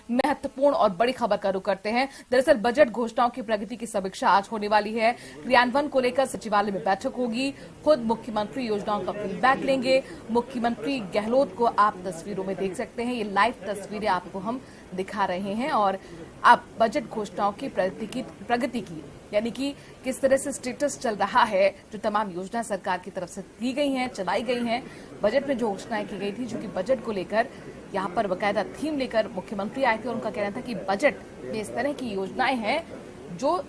महत्वपूर्ण और बड़ी खबर का रुख करते हैं। दरअसल बजट घोषणाओं की प्रगति की समीक्षा आज होने वाली है। क्रियान्वयन को लेकर सचिवालय में बैठक होगी। खुद मुख्यमंत्री योजनाओं का फीडबैक लेंगे। मुख्यमंत्री गहलोत को आप तस्वीरों में देख सकते हैं। ये लाइव तस्वीरें आपको हम दिखा रहे हैं और अब बजट घोषणाओं की प्रगति की यानी कि किस तरह से स्टेटस चल रहा है, जो तमाम योजना सरकार की तरफ से दी गई हैं, चलाई गई हैं। बजट में जो घोषणाएं की गई थी, जो कि बजट को लेकर यहाँ पर बकायदा थीम लेकर मुख्यमंत्री आए थे और उनका कहना था कि बजट में इस तरह की योजनाएं हैं जो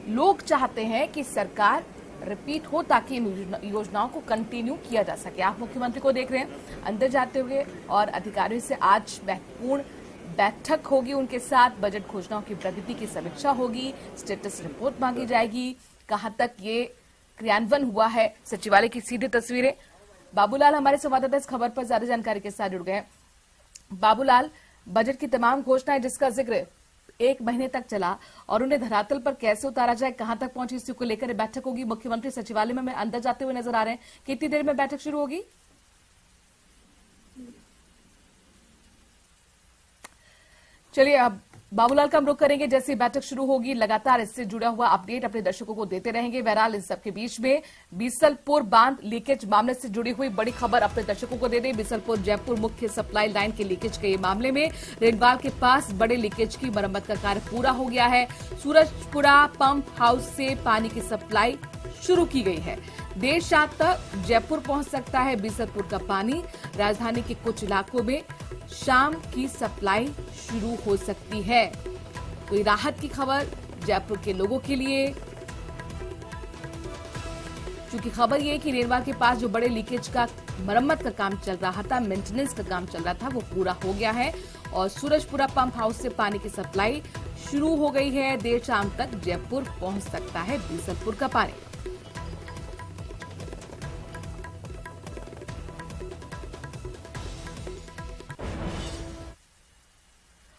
लोग चाहते हैं कि सरकार रिपीट हो ताकि इन योजनाओं को कंटिन्यू किया जा सके। आप मुख्यमंत्री को देख रहे हैं अंदर जाते हुए और अधिकारियों से आज महत्वपूर्ण बैठक होगी। उनके साथ बजट घोषणाओं की प्रगति की समीक्षा होगी, स्टेटस रिपोर्ट मांगी जाएगी, कहां तक ये क्रियान्वयन हुआ है। सचिवालय की सीधी तस्वीरें। बाबूलाल हमारे संवाददाता इस खबर पर ज्यादा जानकारी के साथ जुड़ गए। बाबूलाल, बजट की तमाम घोषणाएं जिसका जिक्र 1 महीने तक चला और उन्हें धरातल पर कैसे उतारा जाए, कहां तक पहुंची, इसी को लेकर बैठक होगी। मुख्यमंत्री सचिवालय में अंदर जाते हुए नजर आ रहे हैं। कितनी देर में बैठक शुरू होगी? चलिए अब बाबूलाल का हम रुख करेंगे। जैसे बैठक शुरू होगी लगातार इससे जुड़ा हुआ अपडेट अपने दर्शकों को देते रहेंगे। बहरहाल इन सबके बीच में बीसलपुर बांध लीकेज मामले से जुड़ी हुई बड़ी खबर अपने दर्शकों को दे दें। बीसलपुर जयपुर मुख्य सप्लाई लाइन के लीकेज के मामले में रेडवाल के पास बड़े लीकेज की मरम्मत का कार्य पूरा हो गया है। सूरजपुरा पंप हाउस से पानी की सप्लाई शुरू की गई है। देर शाम तक जयपुर पहुंच सकता है बीसलपुर का पानी। राजधानी के कुछ इलाकों में शाम की सप्लाई शुरू हो सकती है। कोई राहत की खबर जयपुर के लोगों के लिए, क्योंकि खबर यह है कि रेलवा के पास जो बड़े लीकेज का मरम्मत का काम चल रहा था, मेंटेनेंस का काम चल रहा था, वो पूरा हो गया है और सूरजपुरा पंप हाउस से पानी की सप्लाई शुरू हो गई है। देर शाम तक जयपुर पहुंच सकता है बीसलपुर का पानी।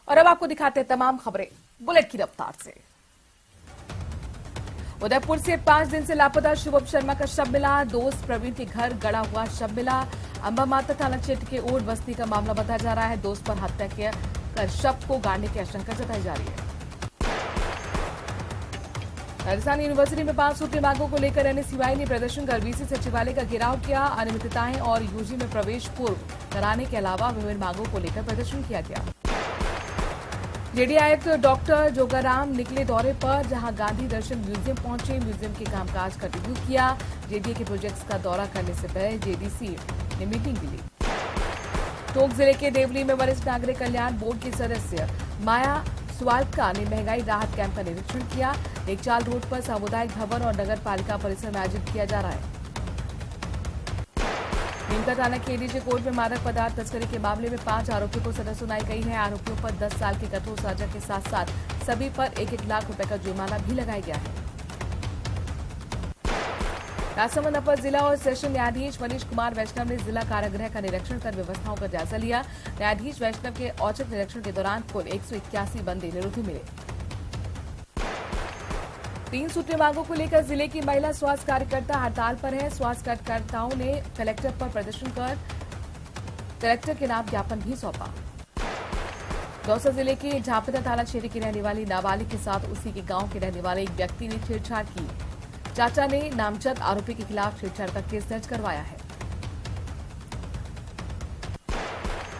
और अब आपको दिखाते हैं तमाम खबरें बुलेट की रफ्तार से। उदयपुर से 5 दिन से लापता शुभम शर्मा का शव मिला। दोस्त प्रवीण के घर गड़ा हुआ शव मिला। अंबा माता थाना क्षेत्र के ओड बस्ती का मामला बताया जा रहा है। दोस्त पर हत्या कर शव को गाड़ने की आशंका जताई जा रही है। राजस्थान यूनिवर्सिटी में 5 सूत्री मांगों को लेकर एनएसयूआई ने प्रदर्शन कर वीसी सचिवालय का घेराव किया। अनियमितताएं और यूजी में प्रवेश पूर्व कराने के अलावा विभिन्न मांगों को लेकर प्रदर्शन किया गया। जेडी आयुक्त डॉक्टर जोगाराम निकले दौरे पर, जहां गांधी दर्शन म्यूजियम पहुंचे। म्यूजियम के कामकाज का रिव्यू किया। जेडीए के प्रोजेक्ट्स का दौरा करने से पहले जेडीसी ने मीटिंग भी ली। टोंक जिले के देवली में वरिष्ठ नागरिक कल्याण बोर्ड की सदस्य माया स्वाल्का ने महंगाई राहत कैंप का निरीक्षण किया। नेकचाल रोड पर सामुदायिक भवन और नगर पालिका परिसर में आयोजित किया जा रहा है। नीमका थाना के एडीजे कोर्ट में मादक पदार्थ तस्करी के मामले में 5 आरोपियों को सजा सुनाई गई है। आरोपियों पर 10 साल की कठोर सजा के साथ साथ सभी पर 1-1 लाख रुपए का जुर्माना भी लगाया गया है। राजसमंद अपर जिला और सेशन न्यायाधीश मनीष कुमार वैष्णव ने जिला कारागृह का निरीक्षण कर व्यवस्थाओं का जायजा लिया। न्यायाधीश वैष्णव के औचक निरीक्षण के दौरान कुल 181 बंदी निरुद्ध मिले। 3 सूत्री मांगों को लेकर जिले की महिला स्वास्थ्य कार्यकर्ता हड़ताल पर है। स्वास्थ्य कार्यकर्ताओं ने कलेक्टर पर प्रदर्शन कर कलेक्टर के नाम ज्ञापन भी सौंपा। दौसा जिले के झापड़ा थाना क्षेत्र की रहने वाली नाबालिग के साथ उसी के गांव के रहने वाले एक व्यक्ति ने छेड़छाड़ की। चाचा ने नामजद आरोपी के खिलाफ छेड़छाड़ का केस दर्ज करवाया है।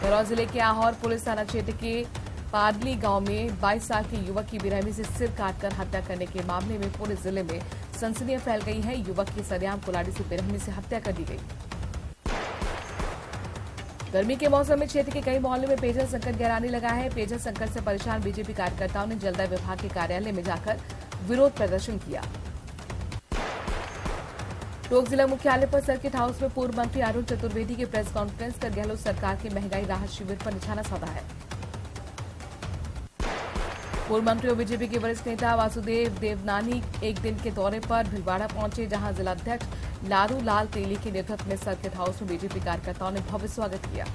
गढ़वा जिले के आहोर पुलिस थाना क्षेत्र के पाडली गांव में 22 साल के युवक की बेरहमी से सिर काटकर हत्या करने के मामले में पूरे जिले में सनसनी फैल गई है। युवक की सरेआम कुल्हाड़ी से बेरहमी से हत्या कर दी गई। गर्मी के मौसम में क्षेत्र के कई मोहल्लों में पेयजल संकट गहराने लगा है। पेयजल संकट से परेशान बीजेपी कार्यकर्ताओं ने जलदाय विभाग के कार्यालय में जाकर विरोध प्रदर्शन किया। टोंक जिला मुख्यालय पर सर्किट हाउस में पूर्व मंत्री अरुण चतुर्वेदी की प्रेस कॉन्फ्रेंस कर गहलोत सरकार के महंगाई राहत शिविर पर निशाना साधा है। पूर्व मंत्री और बीजेपी के वरिष्ठ नेता वासुदेव देवनानी एक दिन के दौरे पर भिलवाड़ा पहुंचे, जहां जिलाध्यक्ष लारू लाल तेली के नेतृत्व में सर्किट हाउस में बीजेपी कार्यकर्ताओं ने भव्य स्वागत किया।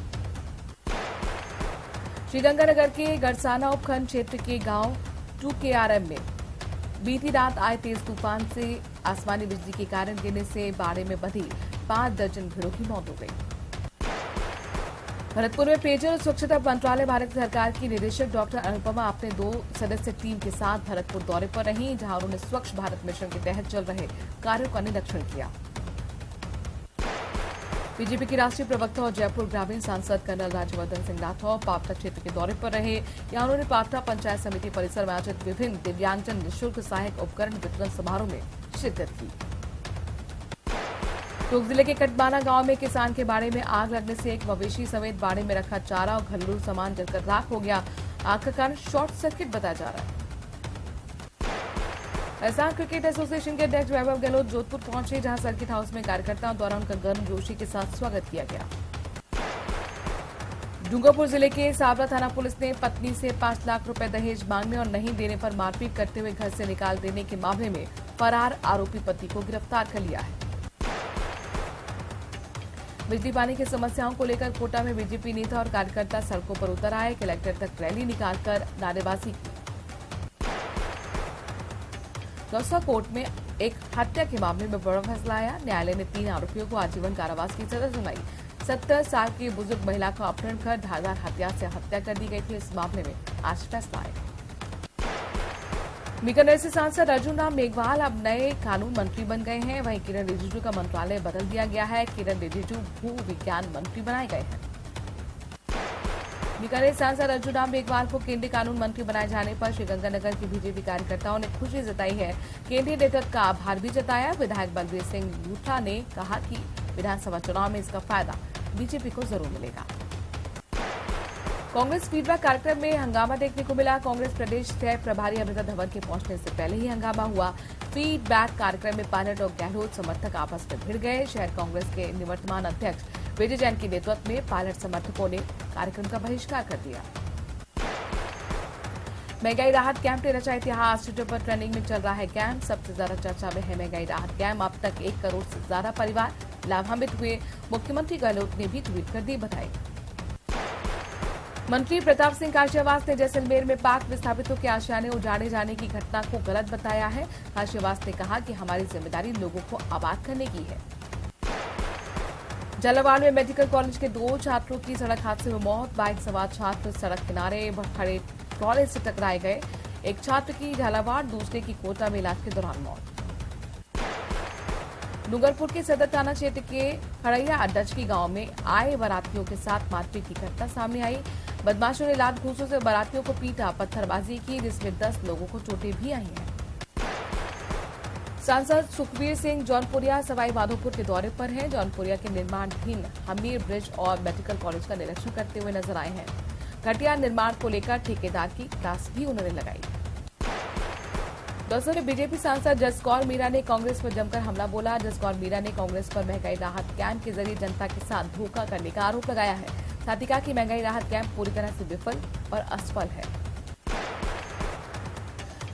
श्रीगंगानगर के गरसाना उपखंड क्षेत्र के गांव 2KRM में बीती रात आए तेज तूफान से आसमानी बिजली के कारण गिरने से बाड़े में बंधी 5 दर्जन भेड़ों की मौत हो गई। भरतपुर में पेयजल और स्वच्छता मंत्रालय भारत सरकार की निदेशक डॉक्टर अनुपमा अपने 2 सदस्य टीम के साथ भरतपुर दौरे पर रहीं, जहां उन्होंने स्वच्छ भारत मिशन के तहत चल रहे कार्यों का निरीक्षण किया। बीजेपी के राष्ट्रीय प्रवक्ता और जयपुर ग्रामीण सांसद कर्नल राज्यवर्धन सिंह राठौर पावटा क्षेत्र के दौरे पर रहे। यहां उन्होंने पावटा पंचायत समिति परिसर में आयोजित विभिन्न दिव्यांगजन निःशुल्क सहायक उपकरण वितरण समारोह में शिरकत की। टोंक जिले के कटबाना गांव में किसान के बाड़े में आग लगने से एक मवेशी समेत बाड़े में रखा चारा और घरेलू सामान जलकर राख हो गया। आग का कारण शॉर्ट सर्किट बताया जा रहा है। राजस्थान क्रिकेट एसोसिएशन के अध्यक्ष वैभव गहलोत जोधपुर पहुंचे, जहां सर्किट हाउस में कार्यकर्ताओं द्वारा उनका गर्मजोशी के साथ स्वागत किया गया। डूंगरपुर जिले के सावरा थाना पुलिस ने पत्नी से 5 लाख रुपए दहेज मांगने और नहीं देने पर मारपीट करते हुए घर से निकाल देने के मामले में फरार आरोपी पति को गिरफ्तार कर लिया है। बिजली पानी की समस्याओं को लेकर कोटा में बीजेपी नेता और कार्यकर्ता सड़कों पर उतर आए, कलेक्टर तक रैली निकालकर नारेबाजी की। दौसा कोर्ट में एक हत्या के मामले में बड़ा फैसला आया। न्यायालय ने 3 आरोपियों को आजीवन कारावास की सजा सुनाई। 70 साल की बुजुर्ग महिला का अपहरण कर धारदार हथियार से हत्या कर दी गई थी। इस मामले में आज फैसला आया। बीकानेर से सांसद अर्जुन राम मेघवाल अब नए कानून मंत्री बन गए हैं। वहीं किरण रिजिजू का मंत्रालय बदल दिया गया है। किरण रिजिजू भू विज्ञान मंत्री बनाए गए हैं। बीकानेर सांसद अर्जुन राम मेघवाल को केंद्रीय कानून मंत्री बनाए जाने पर श्रीगंगानगर के बीजेपी कार्यकर्ताओं ने खुशी जताई है। केंद्रीय नेतृत्व का आभार भी जताया। विधायक बलबीर सिंह लूथरा ने कहा कि विधानसभा चुनाव में इसका फायदा बीजेपी को जरूर मिलेगा। कांग्रेस फीडबैक कार्यक्रम में हंगामा देखने को मिला। कांग्रेस प्रदेश सह प्रभारी अमृता धवन के पहुंचने से पहले ही हंगामा हुआ। फीडबैक कार्यक्रम में पायलट और गहलोत समर्थक आपस में भिड़ गए। शहर कांग्रेस के निवर्तमान अध्यक्ष विजय जैन के नेतृत्व में पायलट समर्थकों ने कार्यक्रम का बहिष्कार कर दिया। महंगाई राहत कैंप ने रचा इतिहास। ट्विटर पर ट्रेंडिंग में चल रहा है कैंप। सबसे ज्यादा चर्चा में है महंगाई राहत कैंप। अब तक 1 करोड़ से ज्यादा परिवार लाभान्वित हुए। मुख्यमंत्री गहलोत ने भी ट्वीट कर दी बधाई। मंत्री प्रताप सिंह खाचरियावास ने जैसलमेर में पाक विस्थापितों के आशियाने उजाड़े जाने की घटना को गलत बताया है। खाचरियावास ने कहा कि हमारी जिम्मेदारी लोगों को आबाद करने की है। झालावाड़ में मेडिकल कॉलेज के 2 छात्रों की सड़क हादसे में मौत। बाइक सवार छात्र सड़क किनारे खड़े ट्रॉले से टकराए गए। एक छात्र की झालावाड़, दूसरे की कोटा में इलाज के दौरान मौत। डूंगरपुर के सदर थाना क्षेत्र के खड़ैया अड्डचकी गांव में आए बारातियों के साथ मारपीट की घटना सामने आई। बदमाशों ने लात घूंसों से बारातियों को पीटा, पत्थरबाजी की, जिसमें 10 लोगों को चोटें भी आई हैं। सांसद सुखबीर सिंह जौनपुरिया सवाई माधोपुर के दौरे पर हैं। जौनपुरिया के निर्माणाधीन हमीर ब्रिज और मेडिकल कॉलेज का निरीक्षण करते हुए नजर आए हैं। घटिया निर्माण को लेकर ठेकेदार की क्लास भी उन्होंने लगाई। दौसा में बीजेपी सांसद जसकौर मीरा ने कांग्रेस पर जमकर हमला बोला। जसकौर मीरा ने कांग्रेस पर महंगाई राहत कैंप के जरिए जनता के साथ धोखा करने का आरोप लगाया है। साथ ही कहा कि महंगाई राहत कैंप पूरी तरह से विफल और असफल है।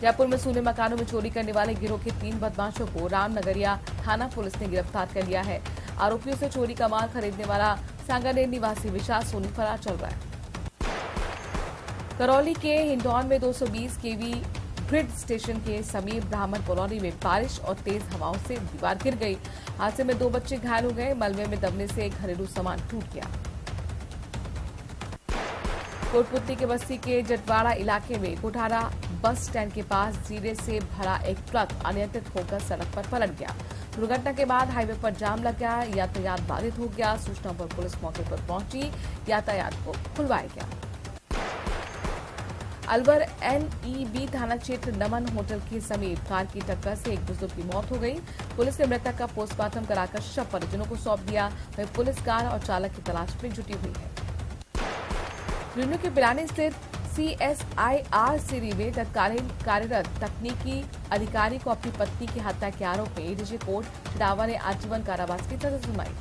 जयपुर में सूने मकानों में चोरी करने वाले गिरोह के 3 बदमाशों को रामनगरिया थाना पुलिस ने गिरफ्तार कर लिया है। आरोपियों से चोरी का माल खरीदने वाला सांगानेर निवासी विशाल सोनी फरार चल रहा है। करौली के हिंडौन में 220 केवी ग्रिड स्टेशन के समीप ब्राह्मण कॉलोनी में बारिश और तेज हवाओं से दीवार गिर गई। हादसे में 2 बच्चे घायल हो गए। मलबे में दबने से एक घरेलू सामान टूट गया। कोटपुतली के बस्ती के जटवाड़ा इलाके में कोठारा बस स्टैंड के पास जीरे से भरा एक ट्रक अनियंत्रित होकर सड़क पर पलट गया। दुर्घटना के बाद हाईवे पर जाम लग गया। यातायात बाधित हो गया। सूचना पर पुलिस मौके पर पहुंची। यातायात को खुलवाया गया। अलवर NEB थाना क्षेत्र नमन होटल के समीप कार की टक्कर से एक बुजुर्ग की मौत हो गई। पुलिस ने मृतक का पोस्टमार्टम कराकर शव परिजनों को सौंप दिया। वहीं पुलिस कार और चालक की तलाश में जुटी हुई है। झुंझुनू के पिलानी स्थित CSIR सिरी में तत्कालीन कार्यरत तकनीकी अधिकारी को अपनी पत्नी की हत्या के आरोप में एडीजे कोर्ट चिड़ावा ने आजीवन कारावास की सजा सुनाई।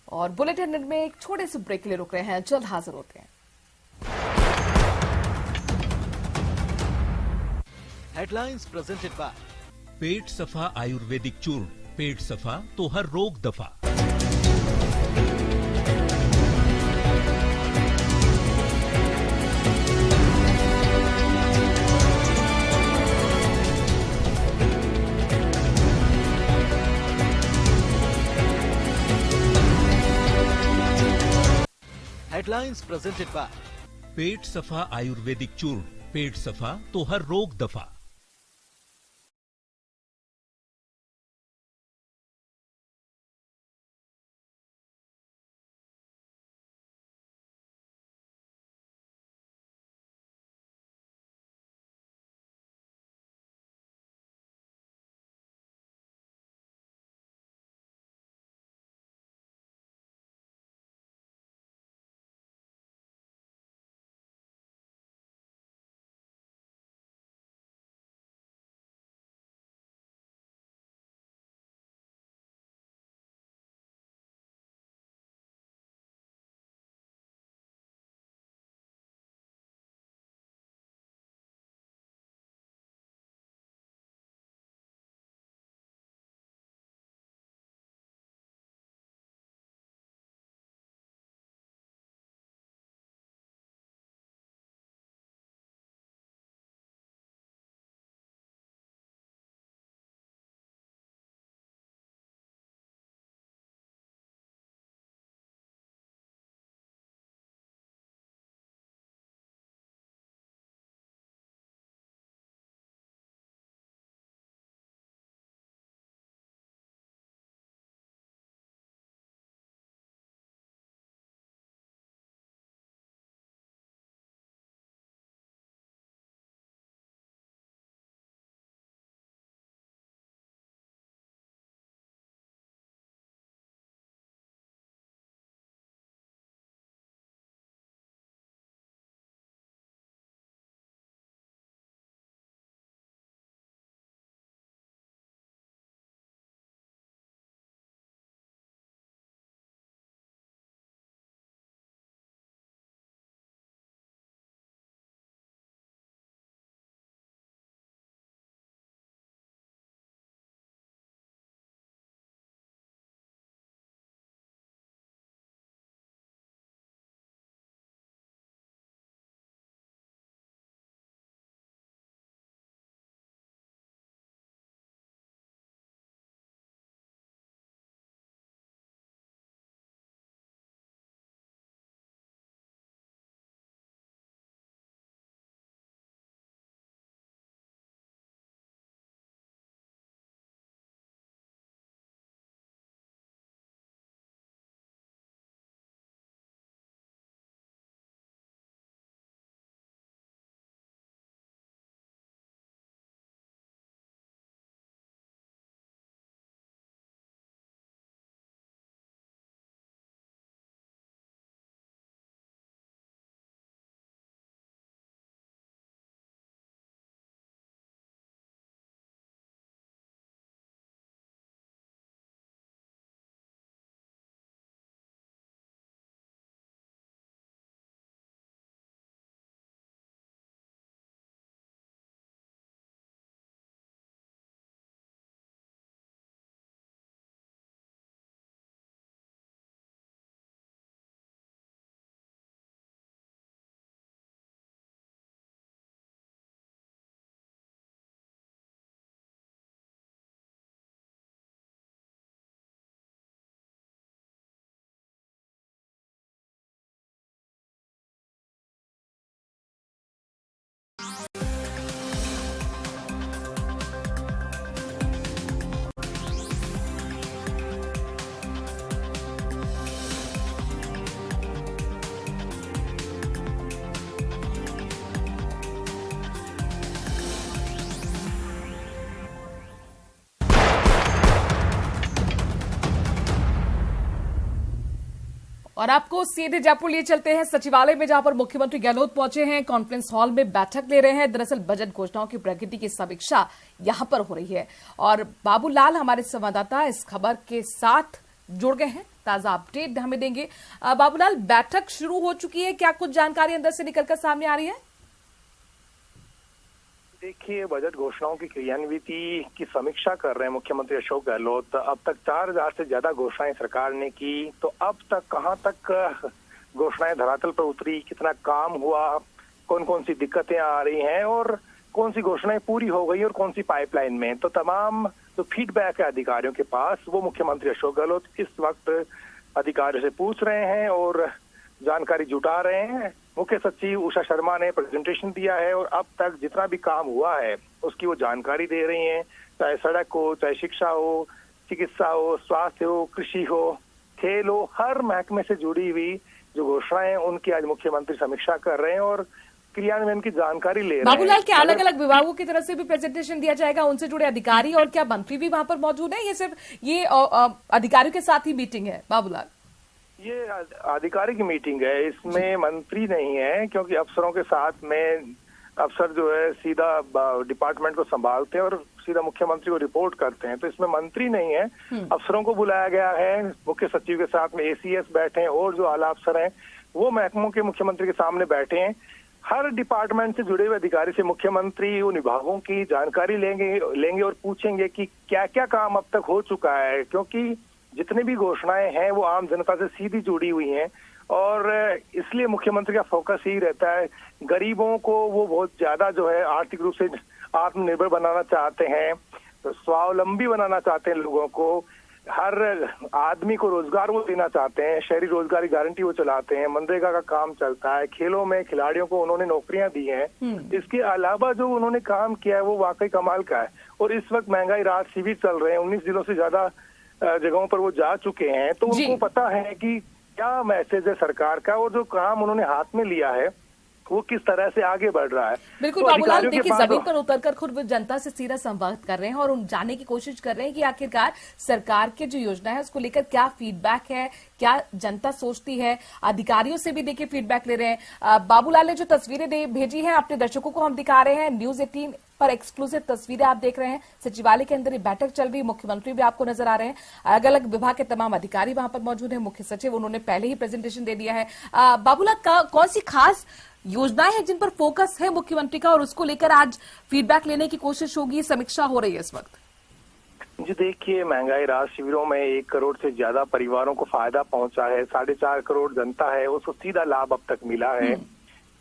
और बुलेटिन में एक छोटे से ब्रेक के लिए रुक रहे हैं। जल्द हाजिर होते हैं। हेडलाइंस प्रेजेंटेड बाय पेट सफा आयुर्वेदिक चूर्ण। पेट सफा तो हर रोग दफा। Headlines presented by पेट सफा आयुर्वेदिक चूर्ण, पेट सफा तो हर रोग दफा। और आपको सीधे जयपुर लिए चलते हैं सचिवालय में, जहां पर मुख्यमंत्री गहलोत पहुंचे हैं। कॉन्फ्रेंस हॉल में बैठक ले रहे हैं। दरअसल बजट घोषणाओं की प्रगति की समीक्षा यहां पर हो रही है और बाबूलाल हमारे संवाददाता इस खबर के साथ जुड़ गए हैं, ताजा अपडेट हमें देंगे। बाबूलाल, बैठक शुरू हो चुकी है, क्या कुछ जानकारी अंदर से निकलकर सामने आ रही है? देखिए, बजट घोषणाओं की क्रियान्विति की समीक्षा कर रहे हैं मुख्यमंत्री अशोक गहलोत। अब तक 4000 से ज्यादा घोषणाएं सरकार ने की, तो अब तक कहां तक घोषणाएं धरातल पर उतरी, कितना काम हुआ, कौन कौन सी दिक्कतें आ रही हैं और कौन सी घोषणाएं पूरी हो गई और कौन सी पाइपलाइन में, तो तमाम जो फीडबैक है अधिकारियों के पास, वो मुख्यमंत्री अशोक गहलोत इस वक्त अधिकारियों से पूछ रहे हैं और जानकारी जुटा रहे हैं। मुख्य सचिव उषा शर्मा ने प्रेजेंटेशन दिया है और अब तक जितना भी काम हुआ है उसकी वो जानकारी दे रही हैं, चाहे सड़क हो, चाहे शिक्षा हो, चिकित्सा हो, स्वास्थ्य हो, कृषि हो, खेल हो, हर महकमे से जुड़ी हुई जो घोषणाएं उनकी आज मुख्यमंत्री समीक्षा कर रहे हैं और क्रियान्वयन की जानकारी ले रहे हैं। बाबूलाल, के अलग अलग विभागों की तरफ से भी प्रेजेंटेशन दिया जाएगा, उनसे जुड़े अधिकारी और क्या मंत्री भी वहां पर मौजूद है? ये सिर्फ ये अधिकारियों के साथ ही मीटिंग है बाबूलाल? ये अधिकारी की मीटिंग है, इसमें मंत्री नहीं है, क्योंकि अफसरों के साथ में अफसर जो है सीधा डिपार्टमेंट को संभालते हैं और सीधा मुख्यमंत्री को रिपोर्ट करते हैं, तो इसमें मंत्री नहीं है। अफसरों को बुलाया गया है, मुख्य सचिव के साथ में एसीएस बैठे हैं और जो आला अफसर हैं वो महकमों के मुख्यमंत्री के सामने बैठे हैं। हर डिपार्टमेंट से जुड़े हुए अधिकारी से मुख्यमंत्री उन विभागों की जानकारी लेंगे और पूछेंगे कि क्या क्या काम अब तक हो चुका है, क्योंकि जितनी भी घोषणाएं हैं वो आम जनता से सीधी जुड़ी हुई हैं और इसलिए मुख्यमंत्री का फोकस यही रहता है। गरीबों को वो बहुत ज्यादा जो है आर्थिक रूप से आत्मनिर्भर बनाना चाहते हैं, स्वावलंबी बनाना चाहते हैं लोगों को, हर आदमी को रोजगार वो देना चाहते हैं, शहरी रोजगारी गारंटी वो चलाते हैं, मनरेगा का काम चलता है, खेलों में खिलाड़ियों को उन्होंने नौकरियां दी हैं। इसके अलावा जो उन्होंने काम किया है वो वाकई कमाल का है। और इस वक्त महंगाई राहत शिविर चल रहे हैं, 19 जिलों से ज्यादा जगहों पर वो जा चुके हैं, तो उनको पता है कि क्या मैसेज है सरकार का और जो काम उन्होंने हाथ में लिया है वो किस तरह से आगे बढ़ रहा है। बिल्कुल बाबूलाल, देखिए जमीन पर उतरकर खुद जनता से सीधा संवाद कर रहे हैं और उन जानने की कोशिश कर रहे हैं कि आखिरकार सरकार की जो योजना है उसको लेकर क्या फीडबैक है, क्या जनता सोचती है। अधिकारियों से भी देखिए फीडबैक ले रहे हैं। बाबूलाल ने जो तस्वीरें भेजी हैं अपने दर्शकों को हम दिखा रहे हैं, न्यूज 18 पर एक्सक्लूसिव तस्वीरें आप देख रहे हैं। सचिवालय के अंदर ये बैठक चल रही है, मुख्यमंत्री भी आपको नजर आ रहे हैं, अलग अलग विभाग के तमाम अधिकारी वहां पर मौजूद हैं, मुख्य सचिव उन्होंने पहले ही प्रेजेंटेशन दे दिया है। बाबूलाल, कौन सी खास योजनाएं हैं जिन पर फोकस है मुख्यमंत्री का और उसको लेकर आज फीडबैक लेने की कोशिश होगी, समीक्षा हो रही है इस वक्त? जी देखिए, महंगाई राहत शिविरों में 1 करोड़ से ज्यादा परिवारों को फायदा पहुंचा है, 4.5 करोड़ जनता है उसको सीधा लाभ अब तक मिला है।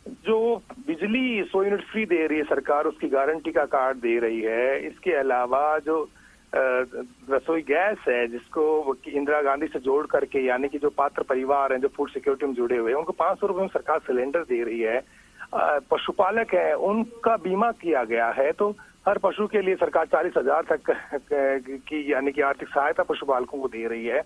जो बिजली 100 यूनिट फ्री दे रही है सरकार, उसकी गारंटी का कार्ड दे रही है। इसके अलावा जो रसोई गैस है जिसको इंदिरा गांधी से जोड़ करके, यानी कि जो पात्र परिवार हैं जो फूड सिक्योरिटी में जुड़े हुए हैं, उनको 500 रुपए में सरकार सिलेंडर दे रही है। पशुपालक है उनका बीमा किया गया है, तो हर पशु के लिए सरकार 40,000 तक की यानी कि आर्थिक सहायता पशुपालकों को दे रही है।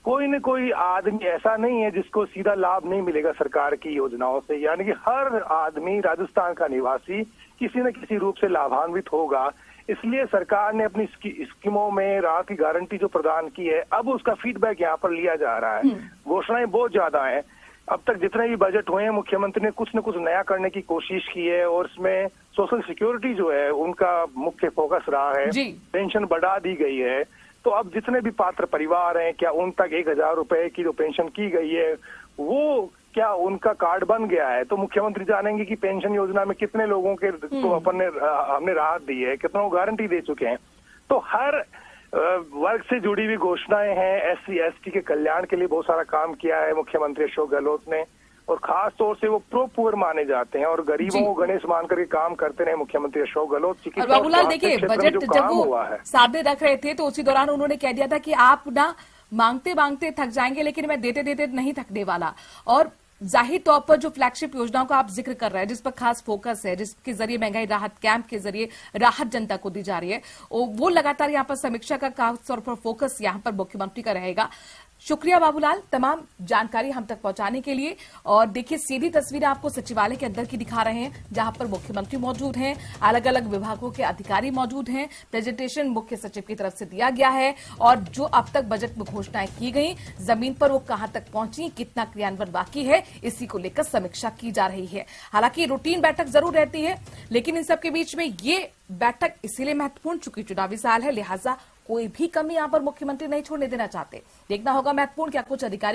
कोई न कोई आदमी ऐसा नहीं है जिसको सीधा लाभ नहीं मिलेगा सरकार की योजनाओं से, यानी कि हर आदमी, राजस्थान का निवासी किसी न किसी रूप से लाभान्वित होगा। इसलिए सरकार ने अपनी स्कीमों में राहत की गारंटी जो प्रदान की है, अब उसका फीडबैक यहाँ पर लिया जा रहा है। घोषणाएं बहुत ज्यादा हैं, अब तक जितने भी बजट हुए हैं मुख्यमंत्री ने कुछ न कुछ नया करने की कोशिश की है और इसमें सोशल सिक्योरिटी जो है उनका मुख्य फोकस रहा है। पेंशन बढ़ा दी गई है, तो अब जितने भी पात्र परिवार हैं क्या उन तक 1,000 रुपए की जो पेंशन की गई है वो क्या उनका कार्ड बन गया है? तो मुख्यमंत्री जानेंगे कि पेंशन योजना में कितने लोगों के तो हमने राहत दी है, कितनों को गारंटी दे चुके हैं। तो हर वर्ग से जुड़ी हुई घोषणाएं हैं। SC ST के कल्याण के लिए बहुत सारा काम किया है मुख्यमंत्री अशोक गहलोत ने, और खास तौर से वो प्रो पुअर माने जाते हैं और गरीबों को गणेश मान करके काम करते रहे मुख्यमंत्री अशोक गहलोत। और बाबूलाल देखिए, बजट जब वो सामने रख रहे थे तो उसी दौरान उन्होंने कह दिया था कि आप ना मांगते मांगते थक जाएंगे लेकिन मैं देते देते नहीं थकने वाला। और जाहिर तौर पर जो फ्लैगशिप योजनाओं का आप जिक्र कर रहे हैं, जिस पर खास फोकस है, जिसके जरिए महंगाई राहत कैंप के जरिए राहत जनता को दी जा रही है, वो लगातार यहाँ पर समीक्षा का खास तौर पर फोकस यहाँ पर मुख्यमंत्री का रहेगा। शुक्रिया बाबूलाल तमाम जानकारी हम तक पहुंचाने के लिए। और देखिए सीधी तस्वीरें आपको सचिवालय के अंदर की दिखा रहे हैं जहां पर मुख्यमंत्री मौजूद हैं, अलग अलग विभागों के अधिकारी मौजूद हैं, प्रेजेंटेशन मुख्य सचिव की तरफ से दिया गया है और जो अब तक बजट में घोषणाएं की गई जमीन पर वो कहां तक पहुंची, कितना क्रियान्वयन बाकी है, इसी को लेकर समीक्षा की जा रही है। हालांकि रूटीन बैठक जरूर रहती है लेकिन इन सबके बीच में ये बैठक इसीलिए महत्वपूर्ण, चूंकि चुनावी साल है, लिहाजा कोई भी कमी यहां पर मुख्यमंत्री नहीं छोड़ने देना चाहते। देखना होगा महत्वपूर्ण क्या कुछ अधिकारी